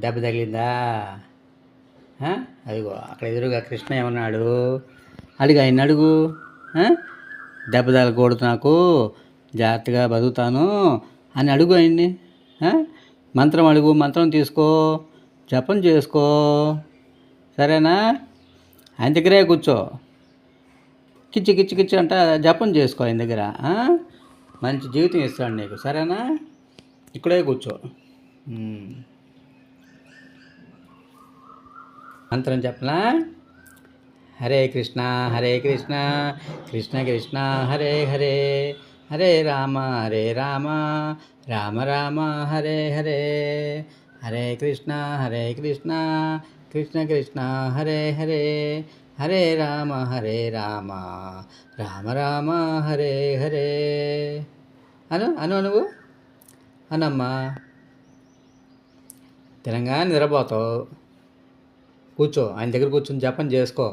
దెబ్బ తగిలిందా? అదిగో అక్కడ ఎదురుగా కృష్ణ ఏమన్నాడు? అడుగు ఆయన అడుగు. దెబ్బ తగలకూడదు నాకు, జాగ్రత్తగా బతుకుతాను అని అడుగు ఆయన్ని. మంత్రం అడుగు, మంత్రం తీసుకో, జపం చేసుకో, సరేనా? ఆయన దగ్గరే కూర్చో, కిచ్చి కిచ్చి కిచ్చి అంట జపం చేసుకో ఆయన దగ్గర. మంచి జీవితం ఇస్తాడు నీకు, సరేనా? ఇక్కడే కూర్చో. మంత్రం చెప్పనా? హరే కృష్ణ హరే కృష్ణ కృష్ణ కృష్ణ హరే హరే, హరే రామ రామ రామ హరే హరే, హరే కృష్ణ కృష్ణ కృష్ణ హరే హరే, హరే రామ రామ రామ హరే హరే. అను నువ్వు అనమ్మా. తెలంగాణ నిద్రపోతావు. కూర్చో, ఆయన దగ్గర కూర్చొని జపం చేసుకో.